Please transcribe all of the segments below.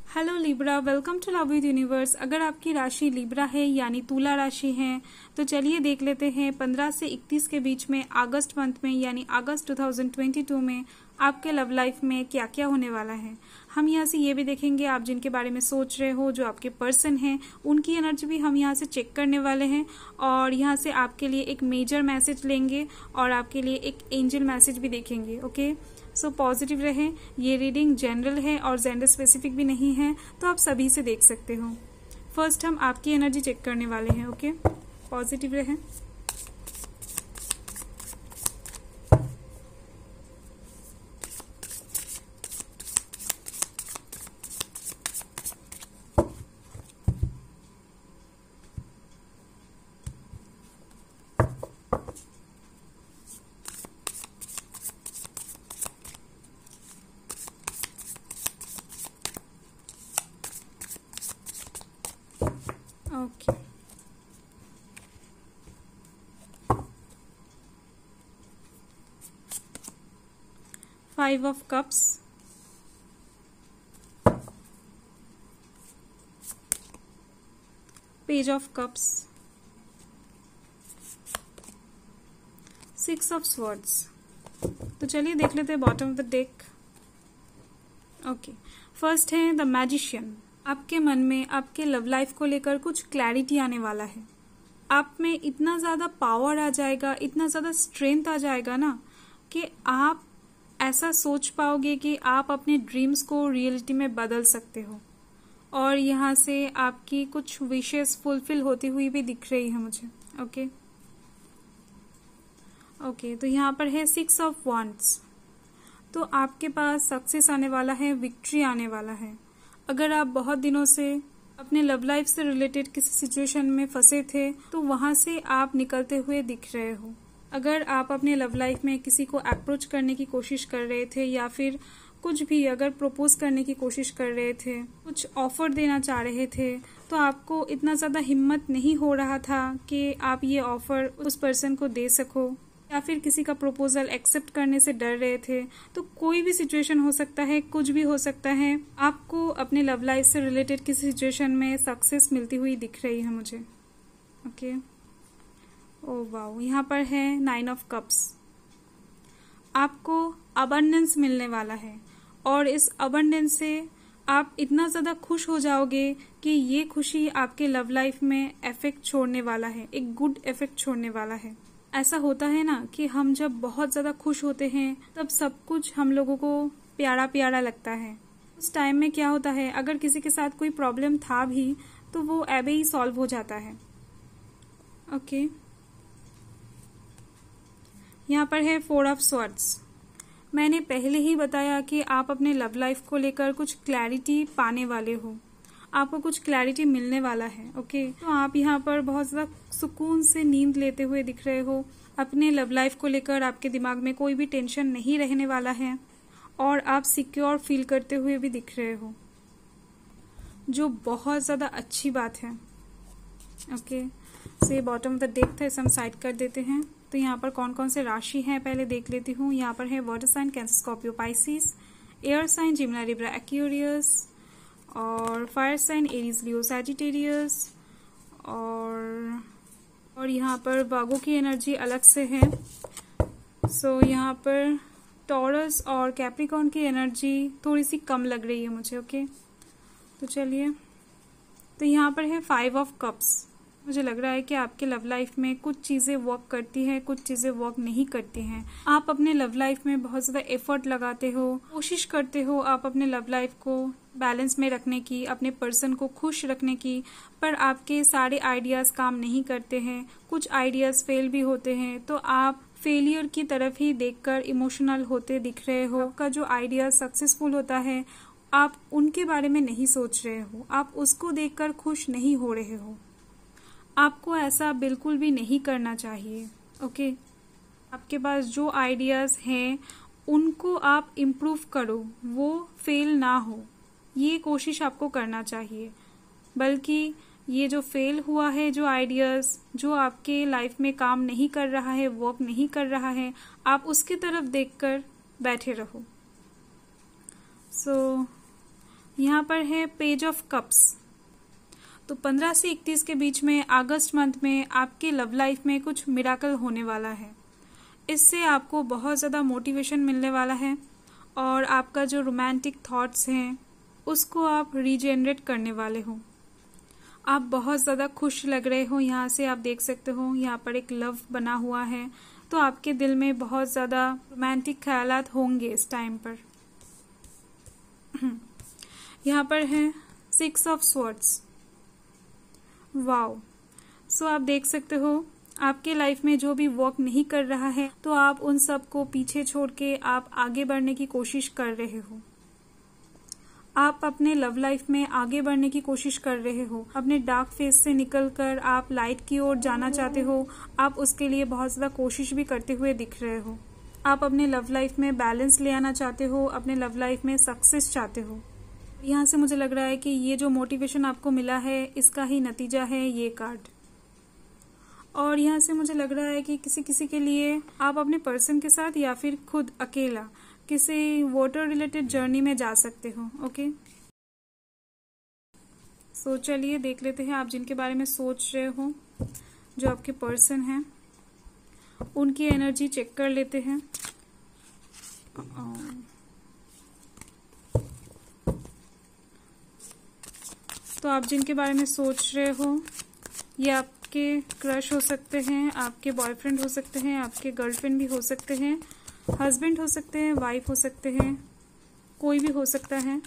Hello Libra, welcome to love with universe. अगर आपकी राशि लिब्रा है यानी तुला राशि है तो चलिए देख लेते हैं 15 से 31 के बीच में अगस्त मंथ में यानी अगस्त 2022 में आपके लव लाइफ में क्या क्या होने वाला है। हम यहाँ से ये भी देखेंगे आप जिनके बारे में सोच रहे हो, जो आपके पर्सन हैं, उनकी एनर्जी भी हम यहाँ से चेक करने वाले हैं और यहाँ से आपके लिए एक मेजर मैसेज लेंगे और आपके लिए एक एंजल मैसेज भी देखेंगे। ओके, सो पॉजिटिव रहें। ये रीडिंग जनरल है और जेंडर स्पेसिफिक भी नहीं है, तो आप सभी से देख सकते हो। फर्स्ट हम आपकी एनर्जी चेक करने वाले हैं। ओके, पॉजिटिव रहें। Okay, five of cups, page of cups, six of swords. तो चलिए देख लेते हैं bottom of the deck. Okay, first है द मैजिशियन। आपके मन में आपके लव लाइफ को लेकर कुछ क्लैरिटी आने वाला है। आप में इतना ज्यादा पावर आ जाएगा, इतना ज्यादा स्ट्रेंथ आ जाएगा ना कि आप ऐसा सोच पाओगे कि आप अपने ड्रीम्स को रियलिटी में बदल सकते हो और यहाँ से आपकी कुछ विशेस फुलफिल होती हुई भी दिख रही है मुझे। ओके, तो यहाँ पर है सिक्स ऑफ वांड्स। तो आपके पास सक्सेस आने वाला है, विक्ट्री आने वाला है। अगर आप बहुत दिनों से अपने लव लाइफ से रिलेटेड किसी सिचुएशन में फंसे थे तो वहां से आप निकलते हुए दिख रहे हो। अगर आप अपने लव लाइफ में किसी को अप्रोच करने की कोशिश कर रहे थे या फिर कुछ भी अगर प्रपोज करने की कोशिश कर रहे थे, कुछ ऑफर देना चाह रहे थे, तो आपको इतना ज्यादा हिम्मत नहीं हो रहा था कि आप ये ऑफर उस पर्सन को दे सको या फिर किसी का प्रपोजल एक्सेप्ट करने से डर रहे थे। तो कोई भी सिचुएशन हो सकता है, कुछ भी हो सकता है। आपको अपने लव लाइफ से रिलेटेड किसी सिचुएशन में सक्सेस मिलती हुई दिख रही है मुझे। ओके, ओ वाओ, यहाँ पर है नाइन ऑफ कप्स। आपको अबंडेंस मिलने वाला है और इस अबंडेंस से आप इतना ज्यादा खुश हो जाओगे कि ये खुशी आपके लव लाइफ में इफेक्ट छोड़ने वाला है, एक गुड इफेक्ट छोड़ने वाला है। ऐसा होता है ना कि हम जब बहुत ज्यादा खुश होते हैं तब सब कुछ हम लोगों को प्यारा प्यारा लगता है। उस टाइम में क्या होता है, अगर किसी के साथ कोई प्रॉब्लम था भी तो वो ऐसे ही सॉल्व हो जाता है। ओके, यहाँ पर है फोर ऑफ स्वॉर्ड्स। मैंने पहले ही बताया कि आप अपने लव लाइफ को लेकर कुछ क्लैरिटी पाने वाले हो, आपको कुछ क्लैरिटी मिलने वाला है। ओके, तो आप यहाँ पर बहुत ज्यादा सुकून से नींद लेते हुए दिख रहे हो। अपने लव लाइफ को लेकर आपके दिमाग में कोई भी टेंशन नहीं रहने वाला है और आप सिक्योर फील करते हुए भी दिख रहे हो, जो बहुत ज्यादा अच्छी बात है। ओके, से बॉटम ऑफ द डेक था, इसे हम साइड कर देते हैं। तो यहाँ पर कौन कौन से राशि हैं पहले देख लेती हूँ। यहाँ पर है water sign Cancer Scorpio Pisces, air sign Gemini Libra Aquarius और fire sign Aries Leo Sagittarius और यहाँ पर वागो की एनर्जी अलग से है। सो यहाँ पर टॉरस और कैप्रिकॉर्न की एनर्जी थोड़ी सी कम लग रही है मुझे। ओके, तो चलिए, तो यहाँ पर है फाइव ऑफ कप्स। मुझे लग रहा है कि आपके लव लाइफ में कुछ चीजें वर्क करती हैं, कुछ चीजें वर्क नहीं करती हैं। आप अपने लव लाइफ में बहुत ज्यादा एफर्ट लगाते हो, कोशिश करते हो आप अपने लव लाइफ को बैलेंस में रखने की, अपने पर्सन को खुश रखने की, पर आपके सारे आइडियाज काम नहीं करते हैं, कुछ आइडियाज फेल भी होते हैं। तो आप फेलियर की तरफ ही देखकर इमोशनल होते दिख रहे हो। आपका जो आइडिया सक्सेसफुल होता है आप उनके बारे में नहीं सोच रहे हो, आप उसको देखकर खुश नहीं हो रहे हो। आपको ऐसा बिल्कुल भी नहीं करना चाहिए। ओके, आपके पास जो आइडियाज हैं उनको आप इम्प्रूव करो, वो फेल ना हो, ये कोशिश आपको करना चाहिए। बल्कि ये जो फेल हुआ है, जो आइडियाज जो आपके लाइफ में काम नहीं कर रहा है, वर्क नहीं कर रहा है, आप उसकी तरफ देखकर बैठे रहो। सो यहाँ पर है पेज ऑफ कप्स। तो 15 से 31 के बीच में अगस्त मंथ में आपके लव लाइफ में कुछ मिराकल होने वाला है। इससे आपको बहुत ज़्यादा मोटिवेशन मिलने वाला है और आपका जो रोमांटिक थॉट्स हैं उसको आप रीजेनरेट करने वाले हो। आप बहुत ज़्यादा खुश लग रहे हो। यहाँ से आप देख सकते हो यहाँ पर एक लव बना हुआ है, तो आपके दिल में बहुत ज़्यादा रोमांटिक ख्यालात होंगे इस टाइम पर। यहाँ पर है 6 ऑफ स्वॉर्ड्स। वाओ। सो आप देख सकते हो आपके लाइफ में जो भी वर्क नहीं कर रहा है तो आप उन सब को पीछे छोड़ के आप आगे बढ़ने की कोशिश कर रहे हो। आप अपने लव लाइफ में आगे बढ़ने की कोशिश कर रहे हो। अपने डार्क फेज से निकलकर आप लाइट की ओर जाना चाहते हो। आप उसके लिए बहुत ज़्यादा कोशिश भी करते हुए दिख रहे हो। आप अपने लव लाइफ में बैलेंस ले आना चाहते हो, अपने लव लाइफ में सक्सेस चाहते हो। यहाँ से मुझे लग रहा है कि ये जो मोटिवेशन आपको मिला है इसका ही नतीजा है ये कार्ड। और यहाँ से मुझे लग रहा है कि किसी के लिए आप अपने पर्सन के साथ या फिर खुद अकेला किसी वाटर रिलेटेड जर्नी में जा सकते हो। ओके, सो चलिए देख लेते हैं आप जिनके बारे में सोच रहे हो, जो आपके पर्सन हैं, उनकी एनर्जी चेक कर लेते हैं। तो आप जिनके बारे में सोच रहे हो ये आपके क्रश हो सकते हैं, आपके बॉयफ्रेंड हो सकते हैं, आपके गर्लफ्रेंड भी हो सकते हैं, हस्बैंड हो सकते हैं, वाइफ हो सकते हैं, कोई भी हो सकता है।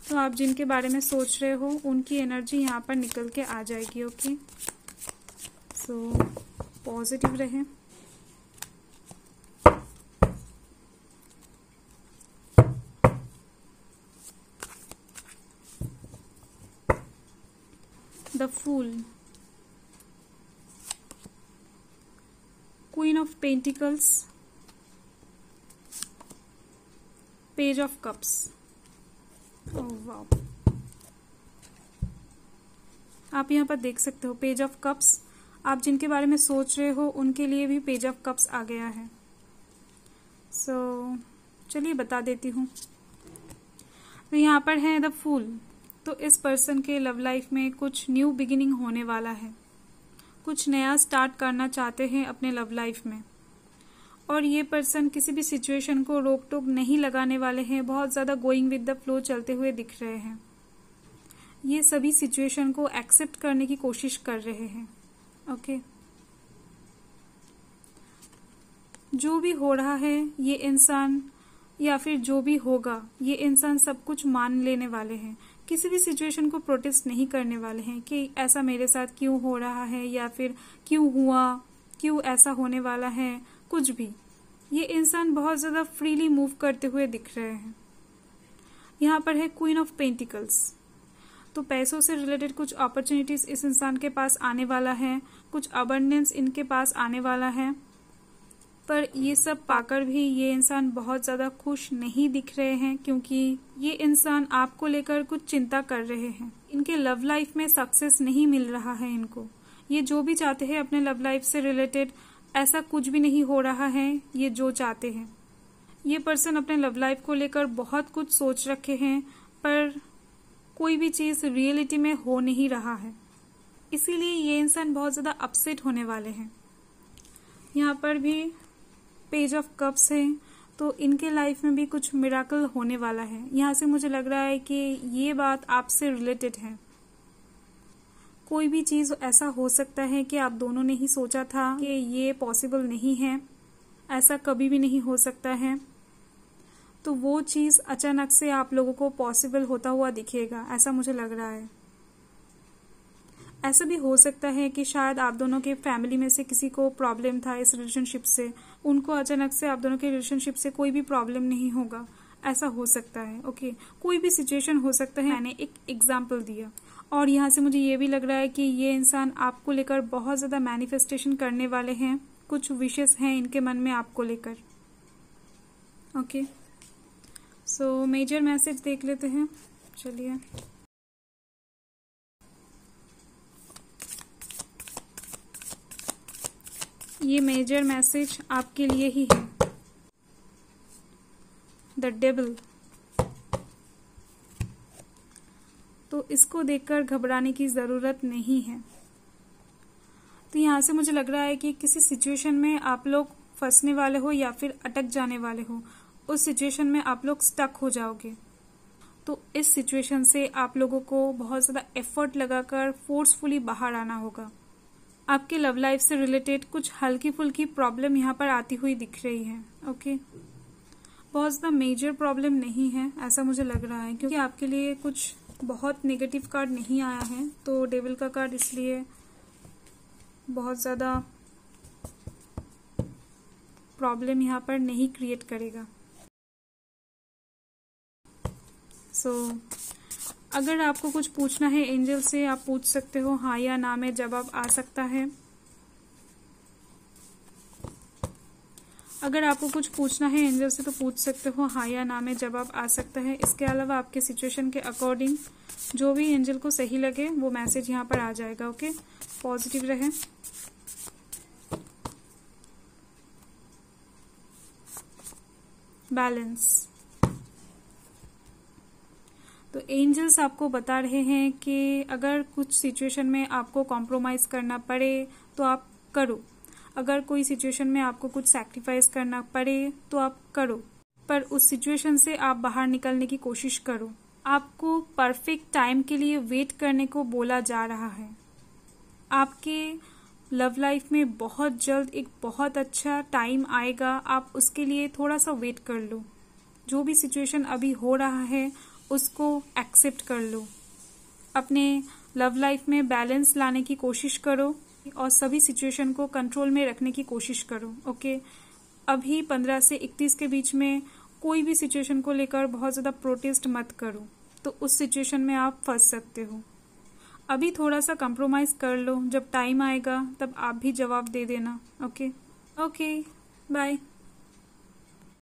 तो आप जिनके बारे में सोच रहे हो उनकी एनर्जी यहाँ पर निकल के आ जाएगी। ओके, सो पॉजिटिव रहें। The Fool, Queen of Pentacles, Page of Cups। Oh wow, आप यहाँ पर देख सकते हो पेज ऑफ कप्स। आप जिनके बारे में सोच रहे हो उनके लिए भी पेज ऑफ कप्स आ गया है। सो चलिए बता देती हूँ। तो यहाँ पर है द फूल। तो इस पर्सन के लव लाइफ में कुछ न्यू बिगिनिंग होने वाला है, कुछ नया स्टार्ट करना चाहते हैं अपने लव लाइफ में। और ये पर्सन किसी भी सिचुएशन को रोक टोक नहीं लगाने वाले हैं, बहुत ज़्यादा गोइंग विद द फ्लो चलते हुए दिख रहे हैं। ये सभी सिचुएशन को एक्सेप्ट करने की कोशिश कर रहे हैं। ओके, जो भी हो रहा है ये इंसान या फिर जो भी होगा ये इंसान सब कुछ मान लेने वाले हैं। किसी भी सिचुएशन को प्रोटेस्ट नहीं करने वाले हैं कि ऐसा मेरे साथ क्यों हो रहा है या फिर क्यों हुआ, क्यों ऐसा होने वाला है, कुछ भी। ये इंसान बहुत ज़्यादा फ्रीली मूव करते हुए दिख रहे हैं। यहाँ पर है क्वीन ऑफ पेंटिकल्स। तो पैसों से रिलेटेड कुछ अपॉर्चुनिटीज इस इंसान के पास आने वाला है, कुछ अबंडेंस इनके पास आने वाला है। पर ये सब पाकर भी ये इंसान बहुत ज़्यादा खुश नहीं दिख रहे हैं, क्योंकि ये इंसान आपको लेकर कुछ चिंता कर रहे हैं। इनके लव लाइफ में सक्सेस नहीं मिल रहा है इनको। ये जो भी चाहते हैं अपने लव लाइफ से रिलेटेड ऐसा कुछ भी नहीं हो रहा है ये जो चाहते हैं। ये पर्सन अपने लव लाइफ को लेकर बहुत कुछ सोच रखे हैं पर कोई भी चीज़ रियलिटी में हो नहीं रहा है, इसीलिए ये इंसान बहुत ज़्यादा अपसेट होने वाले हैं। यहाँ पर भी पेज ऑफ कप्स है, तो इनके लाइफ में भी कुछ मिराकल होने वाला है। यहाँ से मुझे लग रहा है कि ये बात आपसे रिलेटेड है। कोई भी चीज़ ऐसा हो सकता है कि आप दोनों ने ही सोचा था कि ये पॉसिबल नहीं है, ऐसा कभी भी नहीं हो सकता है, तो वो चीज़ अचानक से आप लोगों को पॉसिबल होता हुआ दिखेगा, ऐसा मुझे लग रहा है। ऐसा भी हो सकता है कि शायद आप दोनों के फैमिली में से किसी को प्रॉब्लम था इस रिलेशनशिप से, उनको अचानक से आप दोनों के रिलेशनशिप से कोई भी प्रॉब्लम नहीं होगा, ऐसा हो सकता है। ओके, कोई भी सिचुएशन हो सकता है, मैंने एक एग्जाम्पल दिया। और यहाँ से मुझे ये भी लग रहा है कि ये इंसान आपको लेकर बहुत ज़्यादा मैनिफेस्टेशन करने वाले हैं, कुछ विशेस हैं इनके मन में आपको लेकर। ओके, सो मेजर मैसेज देख लेते हैं। चलिए, ये मेजर मैसेज आपके लिए ही है। द डेविल, तो इसको देखकर घबराने की ज़रूरत नहीं है। तो यहाँ से मुझे लग रहा है कि किसी सिचुएशन में आप लोग फंसने वाले हो या फिर अटक जाने वाले हो। उस सिचुएशन में आप लोग स्टक हो जाओगे। तो इस सिचुएशन से आप लोगों को बहुत ज़्यादा एफर्ट लगाकर फोर्सफुली बाहर आना होगा। आपके लव लाइफ से रिलेटेड कुछ हल्की फुल्की प्रॉब्लम यहाँ पर आती हुई दिख रही है। ओके, बहुत ज़्यादा मेजर प्रॉब्लम नहीं है ऐसा मुझे लग रहा है, क्योंकि आपके लिए कुछ बहुत नेगेटिव कार्ड नहीं आया है। तो डेविल का कार्ड इसलिए बहुत ज़्यादा प्रॉब्लम यहाँ पर नहीं क्रिएट करेगा। अगर आपको कुछ पूछना है एंजल से, आप पूछ सकते हो, हाँ या ना में जवाब आ सकता है। अगर आपको कुछ पूछना है एंजल से तो पूछ सकते हो, हाँ या ना में जवाब आ सकता है। इसके अलावा आपके सिचुएशन के अकॉर्डिंग जो भी एंजल को सही लगे वो मैसेज यहाँ पर आ जाएगा। ओके, पॉजिटिव रहे। बैलेंस। तो एंजल्स आपको बता रहे हैं कि अगर कुछ सिचुएशन में आपको कॉम्प्रोमाइज करना पड़े तो आप करो। अगर कोई सिचुएशन में आपको कुछ सैक्रिफाइस करना पड़े तो आप करो, पर उस सिचुएशन से आप बाहर निकलने की कोशिश करो। आपको परफेक्ट टाइम के लिए वेट करने को बोला जा रहा है। आपके लव लाइफ में बहुत जल्द एक बहुत अच्छा टाइम आएगा, आप उसके लिए थोड़ा सा वेट कर लो। जो भी सिचुएशन अभी हो रहा है उसको एक्सेप्ट कर लो। अपने लव लाइफ में बैलेंस लाने की कोशिश करो और सभी सिचुएशन को कंट्रोल में रखने की कोशिश करो। ओके, अभी 15 से 31 के बीच में कोई भी सिचुएशन को लेकर बहुत ज़्यादा प्रोटेस्ट मत करो, तो उस सिचुएशन में आप फंस सकते हो। अभी थोड़ा सा कंप्रोमाइज़ कर लो, जब टाइम आएगा तब आप भी जवाब दे देना। Okay, bye.